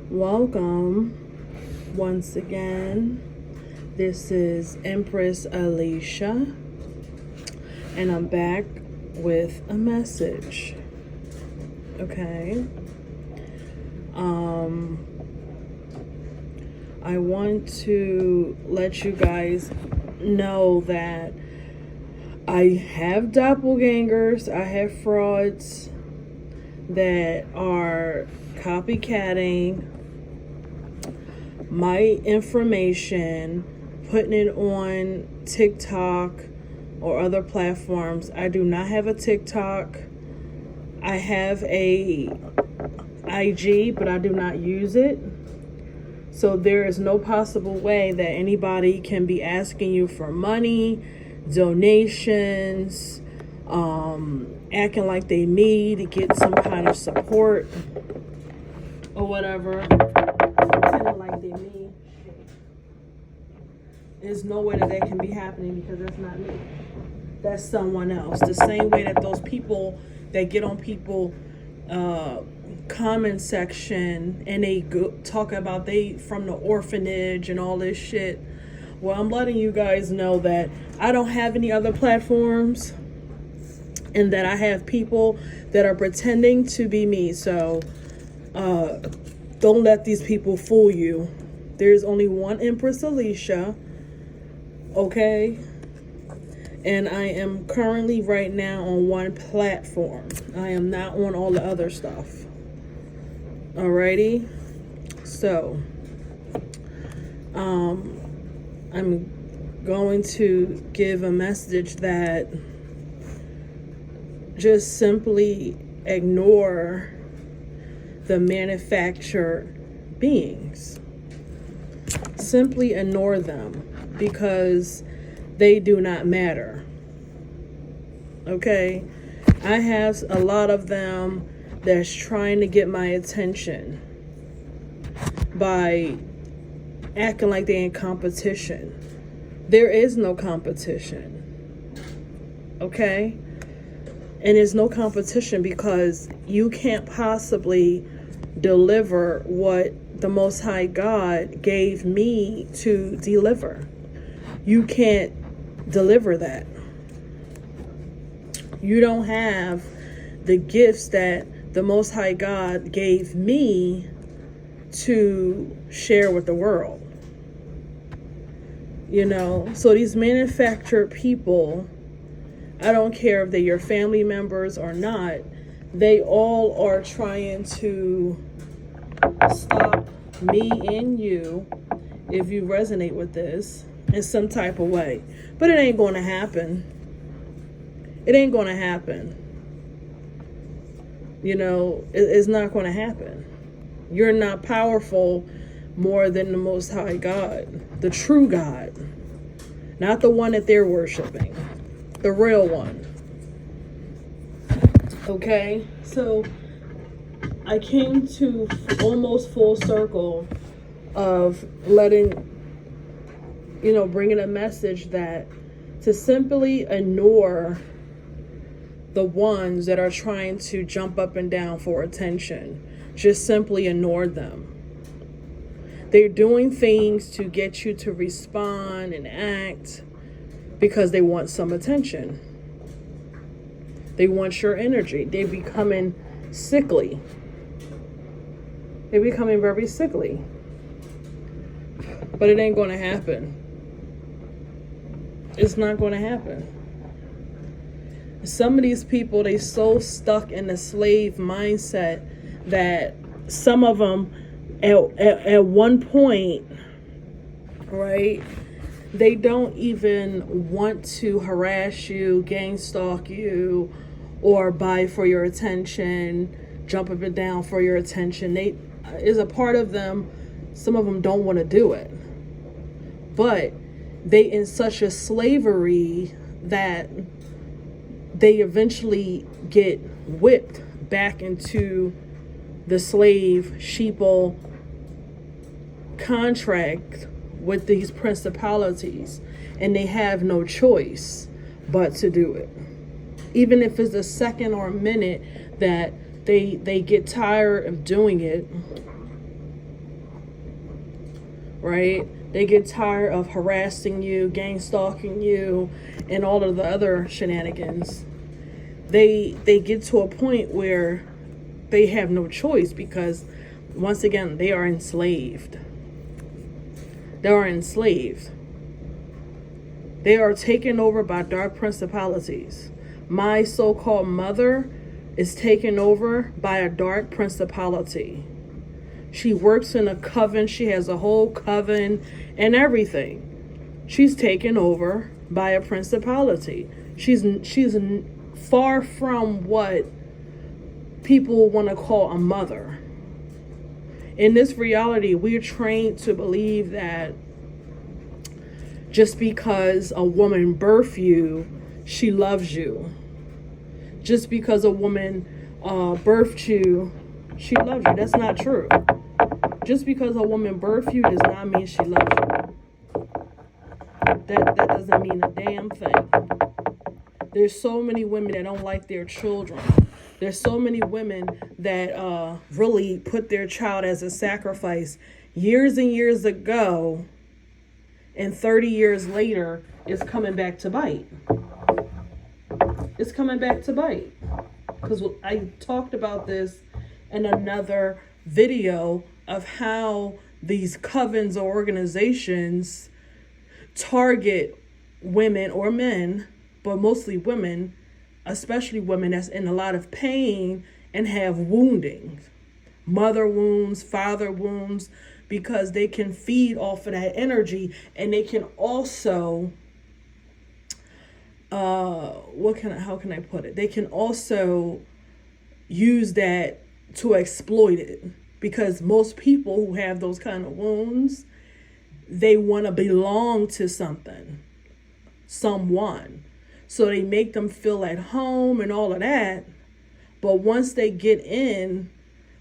Welcome once again. This is Empress Alicia, and I'm back with a message. Okay. I want to let you guys know that I have doppelgangers, I have frauds that are copycatting my information, putting it on TikTok or other platforms. I do not have a TikTok. I have a IG, but I do not use it. So there is no possible way that anybody can be asking you for money, donations, acting like they need to get some kind of support or whatever, pretending like they need. There's no way that can be happening because that's not me. That's someone else. The same way that those people that get on people comment section and they talk about they from the orphanage and all this shit. Well, I'm letting you guys know that I don't have any other platforms and that I have people that are pretending to be me. So don't let these people fool you. There's only one Empress Alicia, okay? And I am currently right now on one platform. I am not on all the other stuff. Alrighty? So, I'm going to give a message that just simply ignore the manufactured beings. Simply ignore them because they do not matter. Okay? I have a lot of them that's trying to get my attention by acting like they're in competition. There is no competition. Okay? And there's no competition because you can't possibly deliver what the Most High God gave me to deliver. You can't deliver that. You don't have the gifts that the Most High God gave me to share with the world. You know, so these manufactured people, I don't care if they're your family members or not, they all are trying to stop me and you, if you resonate with this, in some type of way. But it ain't going to happen. It ain't going to happen. You know, it's not going to happen. You're not powerful more than the Most High God, the true God, not the one that they're worshiping, the real one. Okay, so I came to almost full circle of bringing a message that to simply ignore the ones that are trying to jump up and down for attention. Just simply ignore them. They're doing things to get you to respond and act because they want some attention. They want your energy. They're becoming sickly. They're becoming very sickly. But it ain't going to happen. It's not going to happen. Some of these people, they so stuck in the slave mindset that some of them at one point, right, they don't even want to harass you, gang stalk you, or buy for your attention, jump up and down for your attention. They is a part of them. Some of them don't want to do it, but they in such a slavery that they eventually get whipped back into the slave sheeple contract with these principalities, and they have no choice but to do it. Even if it's a second or a minute that they get tired of doing it, right? They get tired of harassing you, gang stalking you, and all of the other shenanigans. They get to a point where they have no choice because, once again, they are enslaved. They are enslaved. They are taken over by dark principalities. My so-called mother is taken over by a dark principality. She works in a coven. She has a whole coven and everything. She's taken over by a principality. She's far from what people want to call a mother. In this reality, we're trained to believe that just because a woman birthed you, she loves you. Just because a woman birthed you, she loves you. That's not true. Just because a woman birthed you does not mean she loves you. That doesn't mean a damn thing. There's so many women that don't like their children. There's so many women that really put their child as a sacrifice years and years ago, and 30 years later, it's coming back to bite. It's coming back to bite. Because I talked about this in another video of how these covens or organizations target women or men, but mostly women, especially women that's in a lot of pain and have wounding, mother wounds, father wounds, because they can feed off of that energy, and they can also, how can I put it? They can also use that to exploit it, because most people who have those kind of wounds, they want to belong to someone. So they make them feel at home and all of that. But once they get in,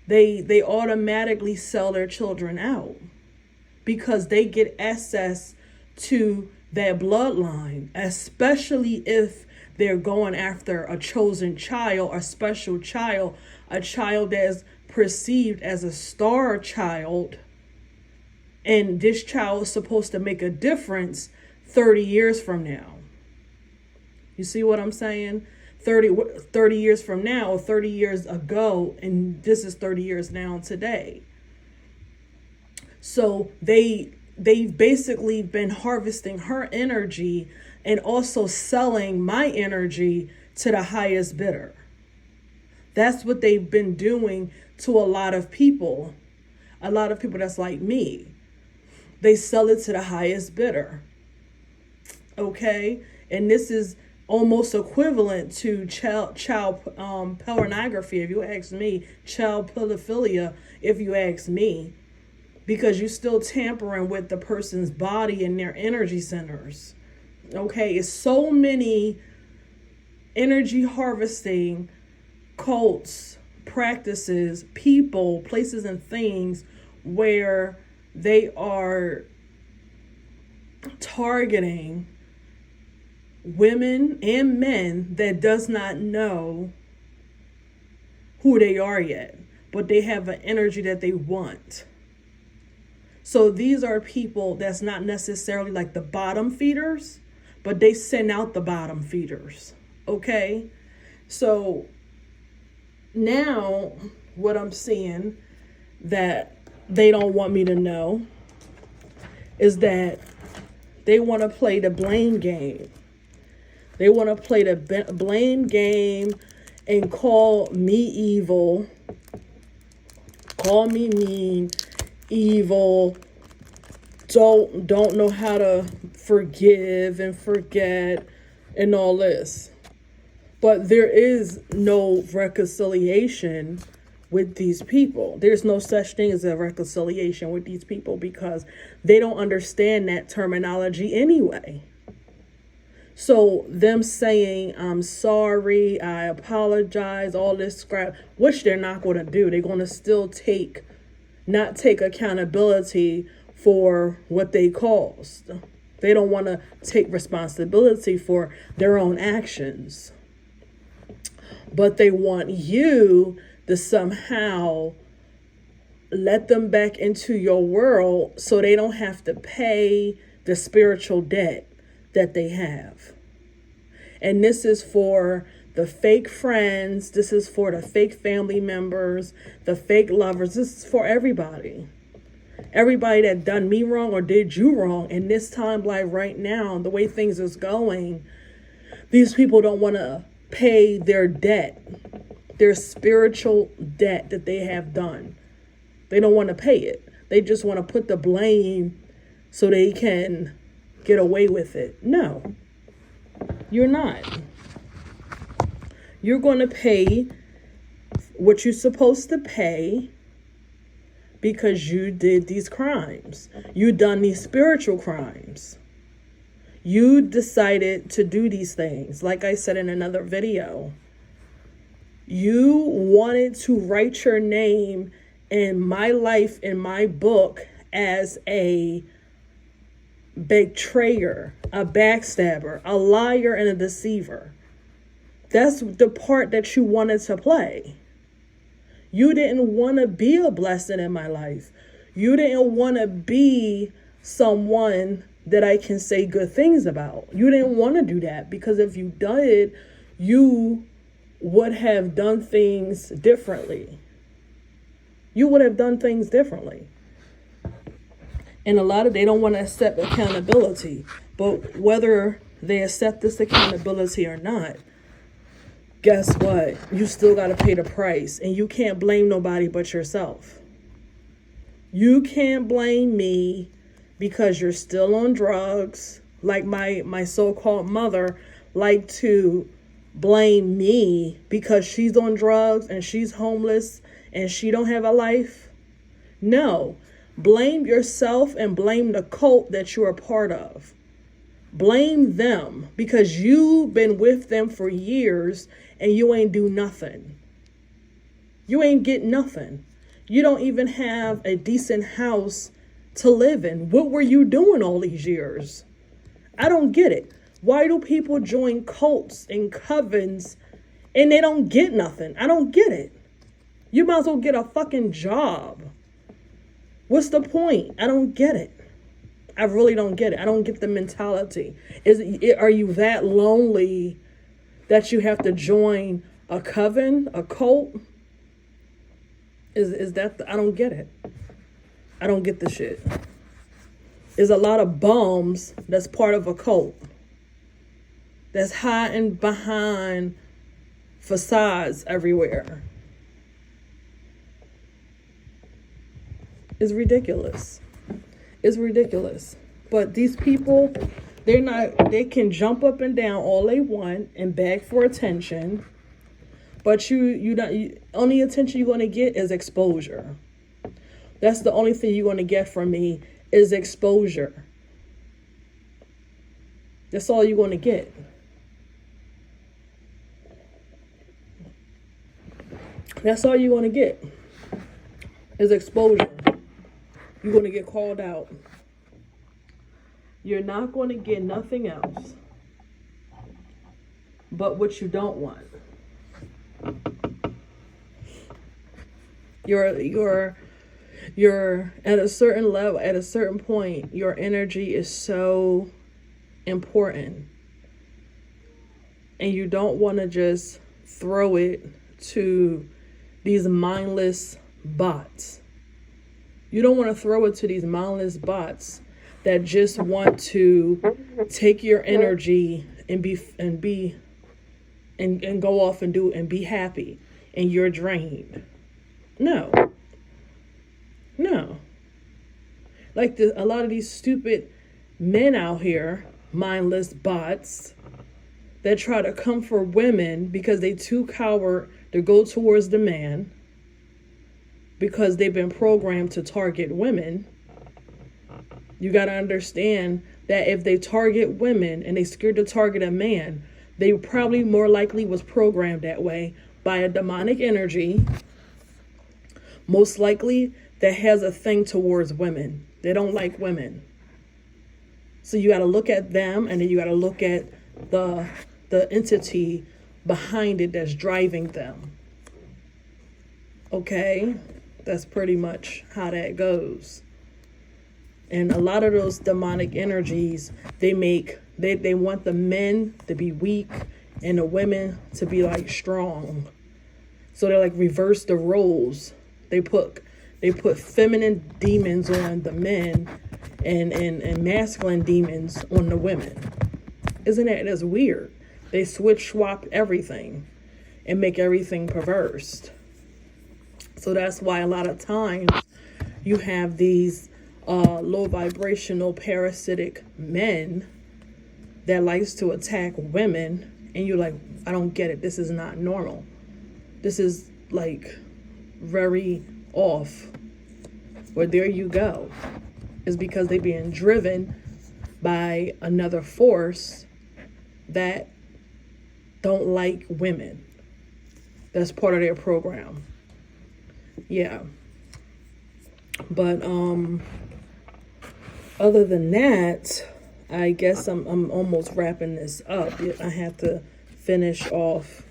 they automatically sell their children out because they get access to that bloodline, especially if they're going after a chosen child, a special child, a child that's perceived as a star child. And this child is supposed to make a difference 30 years from now. You see what I'm saying? 30 years from now, or 30 years ago, and this is 30 years now today. So they've basically been harvesting her energy and also selling my energy to the highest bidder. That's what they've been doing to a lot of people that's like me. They sell it to the highest bidder. Okay? And this is almost equivalent to child pornography, if you ask me, child pedophilia, if you ask me, because you're still tampering with the person's body and their energy centers. Okay, it's so many energy harvesting cults, practices, people, places, and things where they are targeting women and men that does not know who they are yet, but they have an energy that they want. So these are people that's not necessarily like the bottom feeders, but they send out the bottom feeders. Okay? So now what I'm seeing that they don't want me to know is that they want to play the blame game. They want to play the blame game and call me evil, call me mean, evil, don't know how to forgive and forget and all this. But there is no reconciliation with these people. There's no such thing as a reconciliation with these people because they don't understand that terminology anyway. So them saying, I'm sorry, I apologize, all this crap, which they're not going to do. They're going to still not take accountability for what they caused. They don't want to take responsibility for their own actions. But they want you to somehow let them back into your world so they don't have to pay the spiritual debt that they have. And this is for the fake friends. This is for the fake family members, the fake lovers. This is for everybody. Everybody that done me wrong or did you wrong in this time, like right now, the way things is going, these people don't want to pay their debt, their spiritual debt that they have done. They don't want to pay it. They just want to put the blame so they can get away with it. No, you're not. You're going to pay what you're supposed to pay because you did these crimes. You done these spiritual crimes. You decided to do these things. Like I said in another video, you wanted to write your name in my life, in my book, as a betrayer, a backstabber, a liar, and a deceiver. That's the part that you wanted to play. You didn't want to be a blessing in my life. You didn't want to be someone that I can say good things about. You didn't want to do that, because if you did, you would have done things differently. You would have done things differently. And they don't want to accept accountability. But whether they accept this accountability or not, guess what? You still got to pay the price. And you can't blame nobody but yourself. You can't blame me because you're still on drugs. Like my so-called mother liked to blame me because she's on drugs and she's homeless and she don't have a life. No. Blame yourself and blame the cult that you're a part of. Blame them because you've been with them for years and you ain't do nothing. You ain't get nothing. You don't even have a decent house to live in. What were you doing all these years? I don't get it. Why do people join cults and covens and they don't get nothing? I don't get it. You might as well get a fucking job. What's the point? I don't get it. I really don't get it. I don't get the mentality. Are you that lonely that you have to join a coven, a cult? Is that I don't get it. I don't get the shit. There's a lot of bums that's part of a cult, that's hiding behind facades everywhere. It's ridiculous. It's ridiculous. But these people, they can jump up and down all they want and beg for attention. But only attention you're going to get is exposure. That's the only thing you're going to get from me is exposure. That's all you're going to get. That's all you're going to get is exposure. You're going to get called out. You're not going to get nothing else but what you don't want. You're at a certain level, at a certain point, your energy is so important. And you don't want to just throw it to these mindless bots. You don't want to throw it to these mindless bots that just want to take your energy and go off and do and be happy, and you're drained. No. Like a lot of these stupid men out here, mindless bots, that try to come for women because they too coward to go towards the man, because they've been programmed to target women. You got to understand that if they target women and they scared to target a man, they probably more likely was programmed that way by a demonic energy, most likely that has a thing towards women. They don't like women. So you got to look at them, and then you got to look at the entity behind it that's driving them. Okay? That's pretty much how that goes. And a lot of those demonic energies, they want the men to be weak and the women to be like strong. So they like reverse the roles. They put feminine demons on the men and masculine demons on the women. Isn't that's weird? They swap everything and make everything perverse. So that's why a lot of times you have these low vibrational parasitic men that likes to attack women, and you're like, I don't get it. This is not normal. This is like very off. Well, there you go. It's because they're being driven by another force that don't like women. That's part of their program. Yeah. But other than that, I guess I'm almost wrapping this up. I have to finish off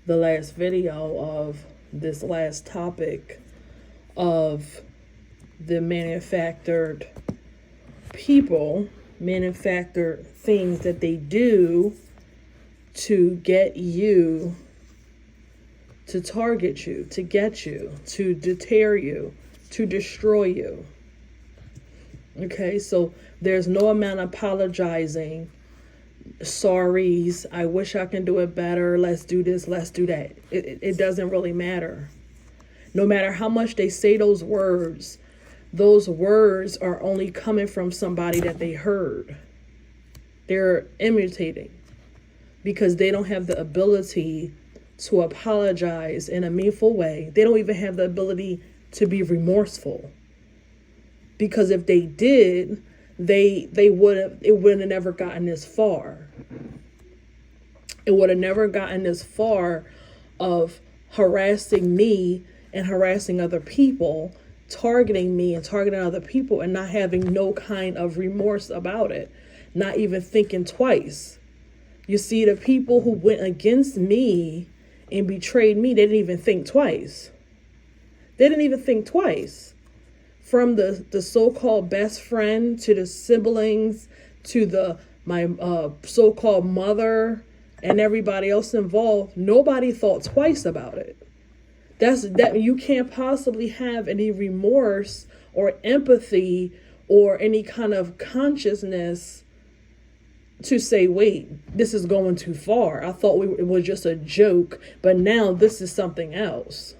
the last video of this last topic of the manufactured things that they do to get you, to target you, to get you, to deter you, to destroy you. Okay, so there's no amount of apologizing, sorries, I wish I can do it better, let's do this, let's do that. It doesn't really matter. No matter how much they say those words are only coming from somebody that they heard. They're imitating because they don't have the ability to apologize in a meaningful way. They don't even have the ability to be remorseful. Because if they did, it would have never gotten this far. It would have never gotten this far of harassing me and harassing other people, targeting me and targeting other people, and not having no kind of remorse about it, not even thinking twice. You see, the people who went against me and betrayed me, they didn't even think twice. They didn't even think twice. From the so-called best friend to the siblings to my so-called mother and everybody else involved, nobody thought twice about it. That you can't possibly have any remorse or empathy or any kind of consciousness to say, wait, this is going too far. I thought it was just a joke, but now this is something else.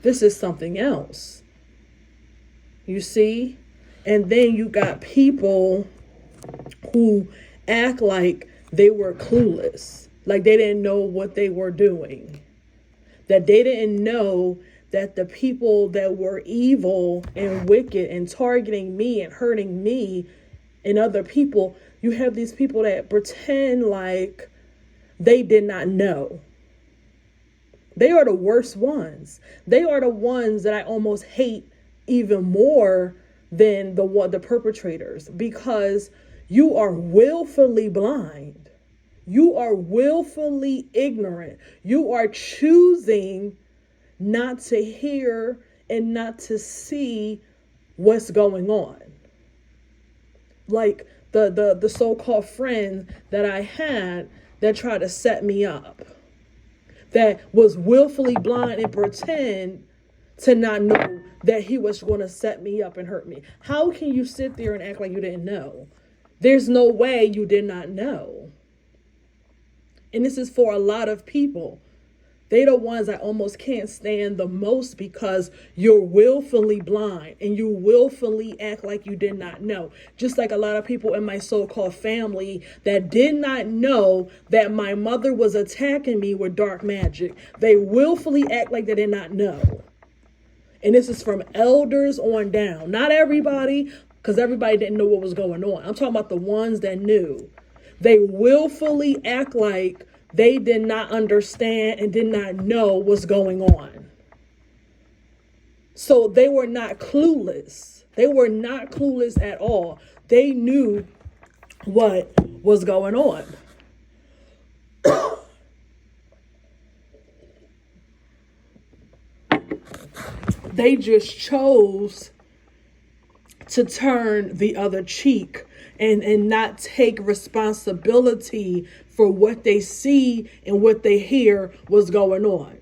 This is something else. You see? And then you got people who act like they were clueless, like they didn't know what they were doing, that they didn't know that the people that were evil and wicked and targeting me and hurting me and other people, you have these people that pretend like they did not know. They are the worst ones. They are the ones that I almost hate even more than the perpetrators, because you are willfully blind. You are willfully ignorant. You are choosing not to hear and not to see what's going on. Like the so-called friend that I had that tried to set me up, that was willfully blind and pretend to not know that he was going to set me up and hurt me. How can you sit there and act like you didn't know? There's no way you did not know. And this is for a lot of people. They're the ones I almost can't stand the most, because you're willfully blind and you willfully act like you did not know. Just like a lot of people in my so-called family that did not know that my mother was attacking me with dark magic. They willfully act like they did not know. And this is from elders on down. Not everybody, because everybody didn't know what was going on. I'm talking about the ones that knew. They willfully act like they did not understand and did not know what's going on. So they were not clueless. They were not clueless at all. They knew what was going on. They just chose to turn the other cheek and not take responsibility for what they see and what they hear was going on.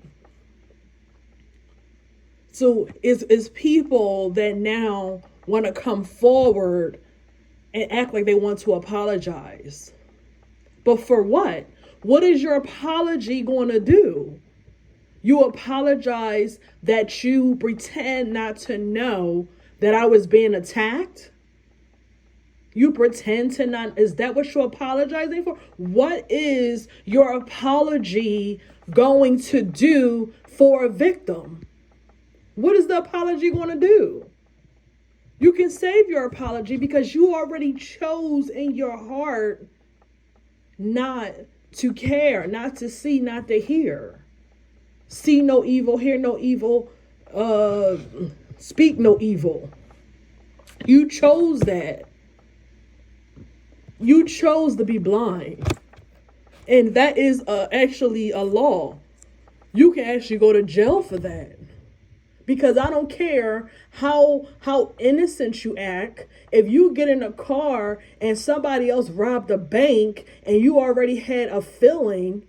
So it's people that now want to come forward and act like they want to apologize. But for what? What is your apology going to do? You apologize that you pretend not to know that I was being attacked? You pretend to not, is that what you're apologizing for? What is your apology going to do for a victim? What is the apology going to do? You can save your apology because you already chose in your heart not to care, not to see, not to hear. See no evil, hear no evil, speak no evil. You chose that. You chose to be blind. And that is actually a law. You can actually go to jail for that. Because I don't care how innocent you act. If you get in a car and somebody else robbed a bank and you already had a feeling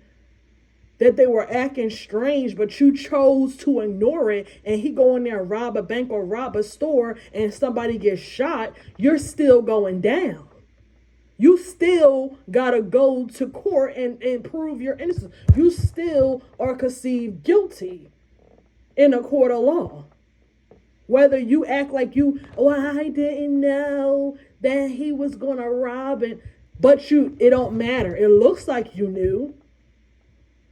that they were acting strange, but you chose to ignore it, and he go in there and rob a bank or rob a store and somebody gets shot, you're still going down. You still gotta go to court and prove your innocence. You still are conceived guilty in a court of law. Whether you act like I didn't know that he was gonna rob it, but it don't matter. It looks like you knew.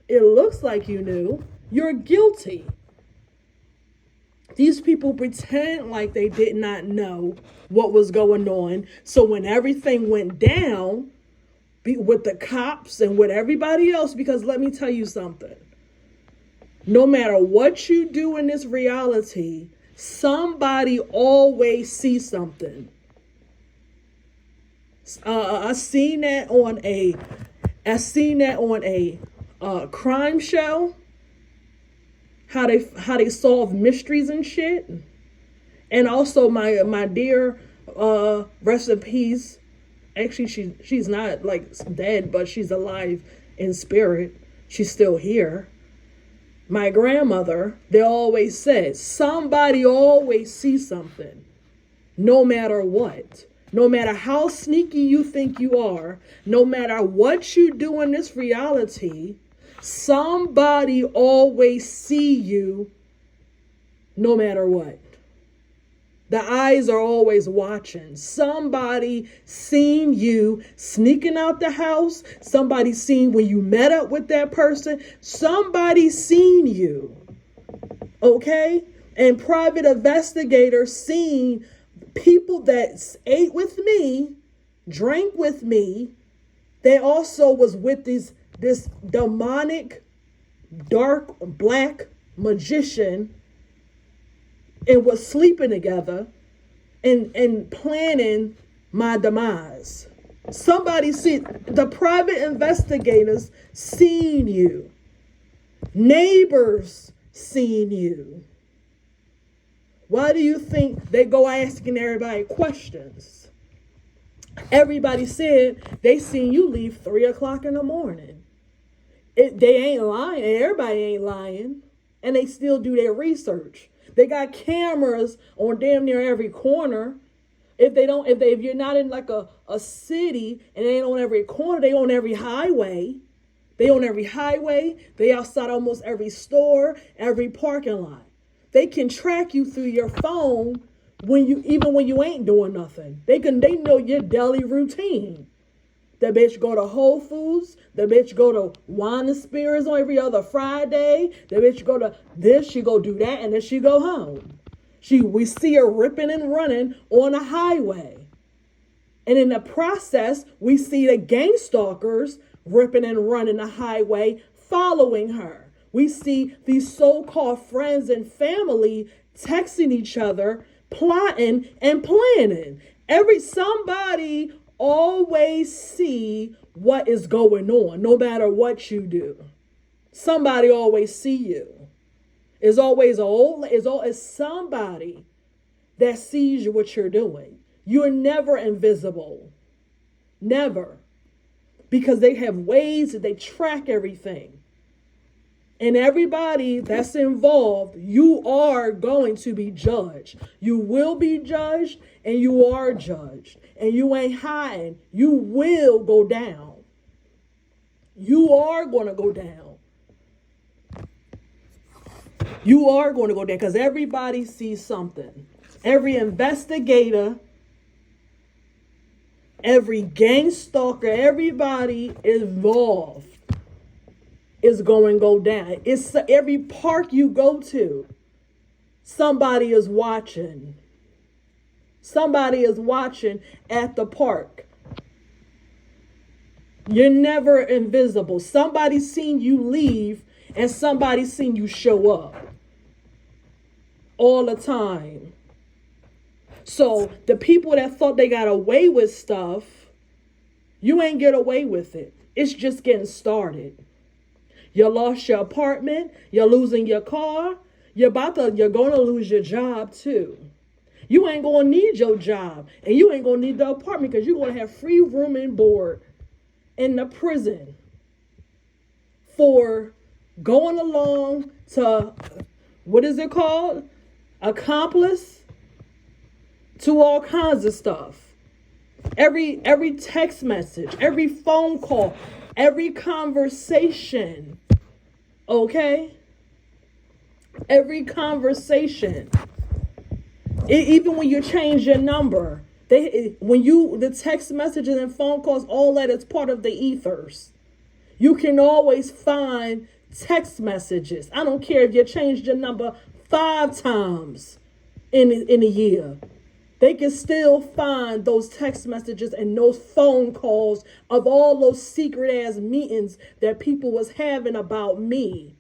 It looks like you knew. You're guilty. These people pretend like they did not know what was going on. So when everything went down with the cops and with everybody else, because let me tell you something. No matter what you do in this reality, somebody always sees something. I seen that on a crime show. How they solve mysteries and shit. And also my dear rest in peace. Actually, she's not like dead, but she's alive in spirit. She's still here. My grandmother, they always said, somebody always sees something, no matter what. No matter how sneaky you think you are, no matter what you do in this reality, somebody always see you, no matter what. The eyes are always watching. Somebody seen you sneaking out the house. Somebody seen when you met up with that person. Somebody seen you. Okay? And private investigators seen people that ate with me, drank with me. They also was with this demonic, dark, black magician and was sleeping together and planning my demise. Somebody the private investigators seen you. Neighbors seen you. Why do you think they go asking everybody questions? Everybody said they seen you leave 3 o'clock in the morning. They ain't lying. Everybody ain't lying. And they still do their research. They got cameras on damn near every corner. If you're not in like a city and they ain't on every corner, they on every highway. They on every highway. They outside almost every store, every parking lot. They can track you through your phone even when you ain't doing nothing. They know your daily routine. The bitch go to Whole Foods. The bitch go to Wine and Spirits on every other Friday. The bitch go to this, she go do that, and then she go home. We see her ripping and running on a highway. And in the process, we see the gang stalkers ripping and running the highway following her. We see these so-called friends and family texting each other, plotting and planning. Somebody always see what is going on, no matter what you do. Somebody always see you. It's always it's somebody that sees what you're doing. You're never invisible. Never. Because they have ways that they track everything. And everybody that's involved, you are going to be judged. You will be judged, and you are judged. And you ain't hiding. You will go down. You are going to go down. You are going to go down because everybody sees something. Every investigator, every gang stalker, everybody involved is going to go down. It's every park you go to, somebody is watching. Somebody is watching at the park. You're never invisible. Somebody's seen you leave and somebody's seen you show up all the time. So the people that thought they got away with stuff, you ain't get away with it. It's just getting started. You lost your apartment. You're losing your car. You're going to lose your job too. You ain't going to need your job. And you ain't going to need the apartment because you're going to have free room and board in the prison for going along to, what is it called? Accomplice to all kinds of stuff. Every text message, every phone call, every conversation. Okay? Every conversation. Even when you change your number, the text messages and phone calls, all that is part of the ethers. You can always find text messages. I don't care if you changed your number 5 times in a year. They can still find those text messages and those phone calls of all those secret ass meetings that people was having about me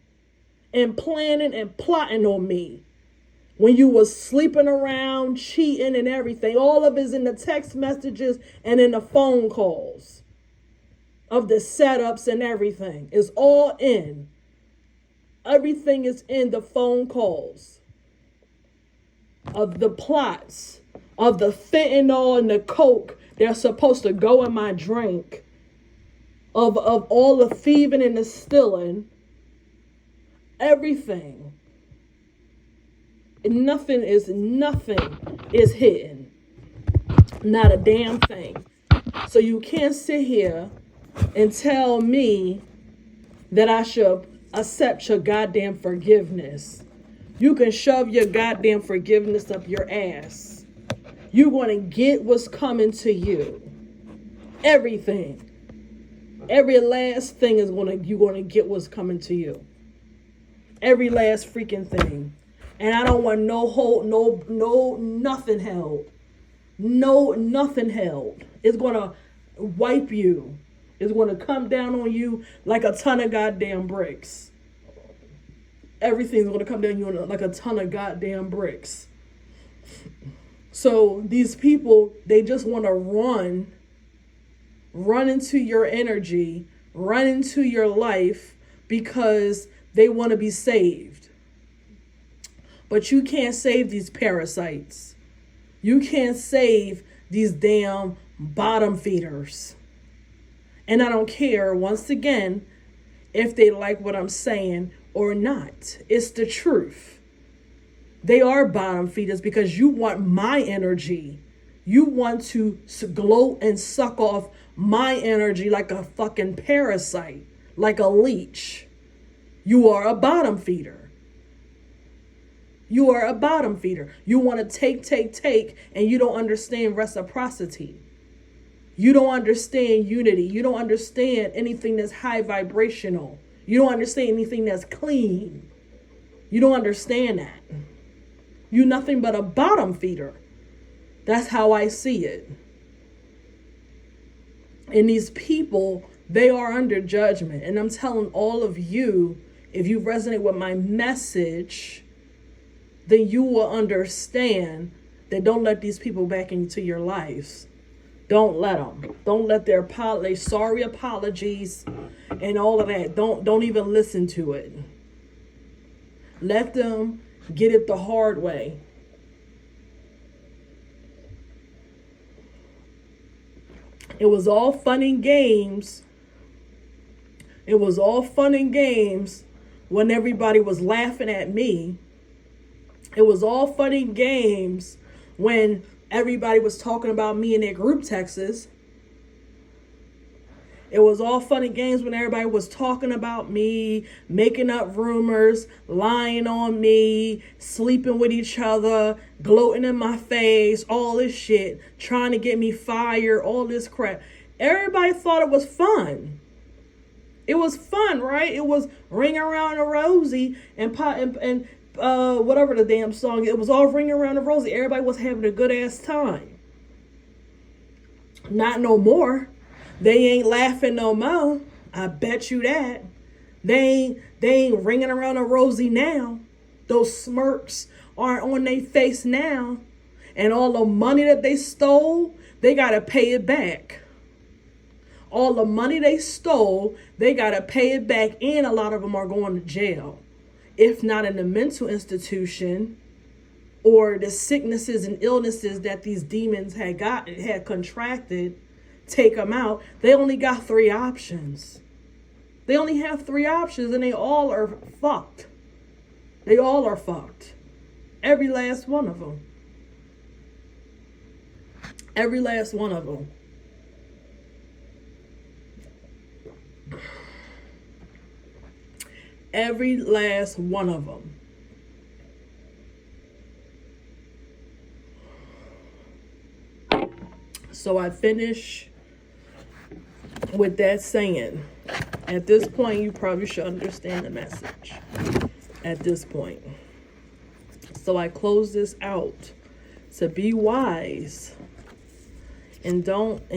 and planning and plotting on me. When you was sleeping around, cheating and everything, all of it is in the text messages and in the phone calls of the setups and everything. It's all in. Everything is in the phone calls of the plots of the fentanyl and the coke that's supposed to go in my drink, of all the thieving and the stealing, everything. Nothing is hidden. Not a damn thing. So you can't sit here and tell me that I should accept your goddamn forgiveness. You can shove your goddamn forgiveness up your ass. You're going to get what's coming to you. Everything. Every last thing you're going to get what's coming to you. Every last freaking thing. And I don't want nothing held. Nothing held. It's going to wipe you. It's going to come down on you like a ton of goddamn bricks. Everything's going to come down on you like a ton of goddamn bricks. So these people, they just want to run into your energy, run into your life because they want to be saved. But you can't save these parasites. You can't save these damn bottom feeders. And I don't care, once again, if they like what I'm saying or not. It's the truth. They are bottom feeders because you want my energy. You want to gloat and suck off my energy like a fucking parasite, like a leech. You are a bottom feeder. You are a bottom feeder. You want to take, and you don't understand reciprocity. You don't understand unity. You don't understand anything that's high vibrational. You don't understand anything that's clean. You don't understand that. You're nothing but a bottom feeder. That's how I see it. And these people, they are under judgment. And I'm telling all of you, if you resonate with my message, then you will understand that don't let these people back into your lives. Don't let them. Don't let their sorry apologies and all of that. Don't even listen to it. Let them get it the hard way. It was all fun and games. It was all fun and games when everybody was laughing at me. It was all fun and games when everybody was talking about me in their group texts. It was all fun and games when everybody was talking about me, making up rumors, lying on me, sleeping with each other, gloating in my face, all this shit, trying to get me fired, all this crap. Everybody thought it was fun. It was fun, right? It was Ring Around the Rosie and whatever the damn song. It was all Ring Around the Rosie. Everybody was having a good ass time. Not no more. They ain't laughing no more. I bet you that. They ain't ringing around a rosy now. Those smirks aren't on their face now. And all the money that they stole, they gotta pay it back. All the money they stole, they gotta pay it back, and a lot of them are going to jail. If not in a mental institution, or the sicknesses and illnesses that these demons had contracted, take them out. They only got 3 options. They only have 3 options, and they all are fucked. They all are fucked. Every last one of them. Every last one of them. Every last one of them. So I finish with that saying. At this point, you probably should understand the message. At this point. So I close this out to be wise and don't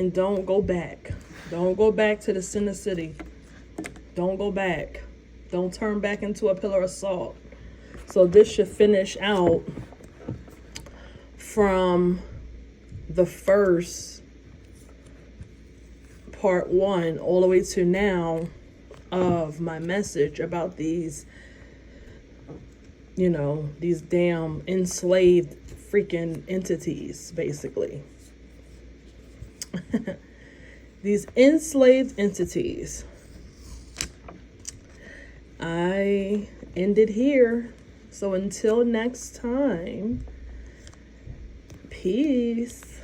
go back. Don't go back to the sin of city. Don't go back. Don't turn back into a pillar of salt. So this should finish out from the first part 1 all the way to now of my message about these, these damn enslaved freaking entities, basically. These enslaved entities. I ended here. So until next time, peace.